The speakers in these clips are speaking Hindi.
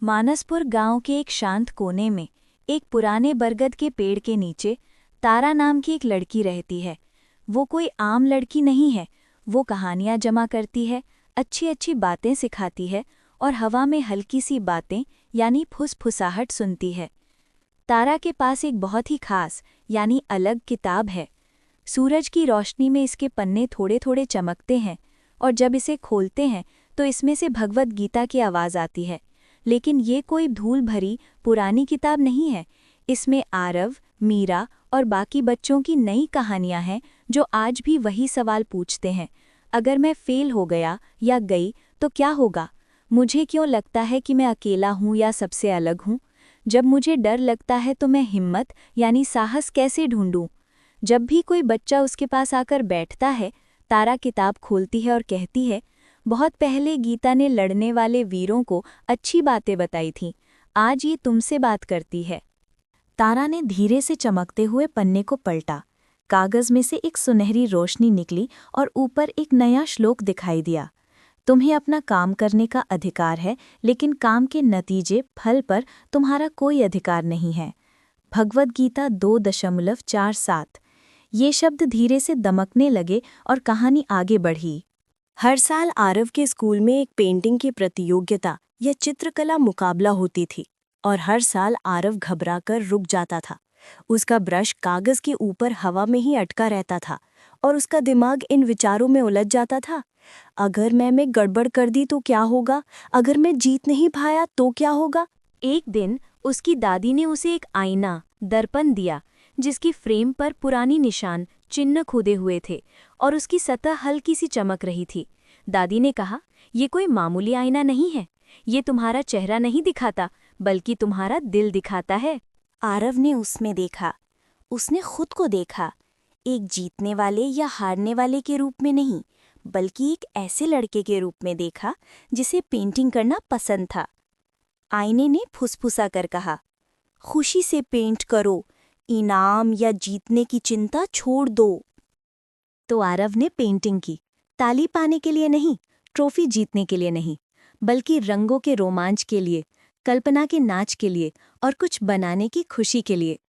मानसपुर गांव के एक शांत कोने में एक पुराने बरगद के पेड़ के नीचे तारा नाम की एक लड़की रहती है। वो कोई आम लड़की नहीं है। वो कहानियाँ जमा करती है, अच्छी अच्छी बातें सिखाती है और हवा में हल्की सी बातें यानी फुसफुसाहट सुनती है। तारा के पास एक बहुत ही खास यानी अलग किताब है। सूरज की रोशनी में इसके पन्ने थोड़े थोड़े चमकते हैं और जब इसे खोलते हैं तो इसमें से भगवद गीता की आवाज़ आती है। लेकिन ये कोई धूल भरी पुरानी किताब नहीं है। इसमें आरव, मीरा और बाकी बच्चों की नई कहानियां हैं जो आज भी वही सवाल पूछते हैं, अगर मैं फेल हो गया या गई तो क्या होगा? मुझे क्यों लगता है कि मैं अकेला हूँ या सबसे अलग हूँ? जब मुझे डर लगता है तो मैं हिम्मत यानी साहस कैसे ढूंढूं? जब भी कोई बच्चा उसके पास आकर बैठता है, तारा किताब खोलती है और कहती है, बहुत पहले गीता ने लड़ने वाले वीरों को अच्छी बातें बताई थीं, आज ये तुमसे बात करती है। तारा ने धीरे से चमकते हुए पन्ने को पलटा। कागज में से एक सुनहरी रोशनी निकली और ऊपर एक नया श्लोक दिखाई दिया। तुम्हें अपना काम करने का अधिकार है, लेकिन काम के नतीजे, फल पर तुम्हारा कोई अधिकार नहीं है। भगवद गीता 2.47। ये शब्द धीरे से दमकने लगे और कहानी आगे बढ़ी। हर साल आरव के स्कूल में एक पेंटिंग की प्रतियोगिता या चित्रकला मुकाबला होती थी और हर साल आरव घबराकर रुक जाता था। उसका ब्रश कागज के ऊपर हवा में ही अटका रहता था और उसका दिमाग इन विचारों में उलझ जाता था। अगर मैं गड़बड़ कर दी तो क्या होगा? अगर मैं जीत नहीं पाया तो क्या होगा? एक दिन उसकी दादी ने उसे एक आईना, दर्पण दिया जिसकी फ्रेम पर पुरानी निशान, चिन्ह खुदे हुए थे और उसकी सतह हल्की सी चमक रही थी। दादी ने कहा, ये कोई मामूली आईना नहीं है, ये तुम्हारा चेहरा नहीं दिखाता बल्कि तुम्हारा दिल दिखाता है। आरव ने उसमें देखा। उसने खुद को देखा, एक जीतने वाले या हारने वाले के रूप में नहीं, बल्कि एक ऐसे लड़के के रूप में देखा जिसे पेंटिंग करना पसंद था। आईने ने फुसफुसा कर कहा, खुशी से पेंट करो, इनाम या जीतने की चिंता छोड़ दो। तो आरव ने पेंटिंग की, ताली पाने के लिए नहीं, ट्रॉफी जीतने के लिए नहीं, बल्कि रंगों के रोमांच के लिए, कल्पना के नाच के लिए और कुछ बनाने की खुशी के लिए।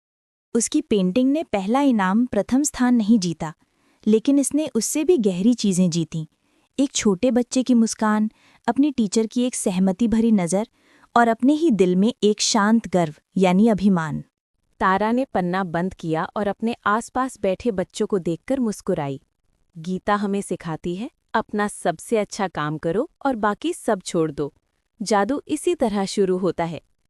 उसकी पेंटिंग ने पहला इनाम, प्रथम स्थान नहीं जीता, लेकिन इसने उससे भी गहरी चीज़ें जीतीं। एक छोटे बच्चे की मुस्कान, अपनी टीचर की एक सहमति भरी नज़र और अपने ही दिल में एक शांत गर्व यानी अभिमान। तारा ने पन्ना बंद किया और अपने आसपास बैठे बच्चों को देखकर मुस्कुराई। गीता हमें सिखाती है, अपना सबसे अच्छा काम करो और बाकी सब छोड़ दो। जादू इसी तरह शुरू होता है,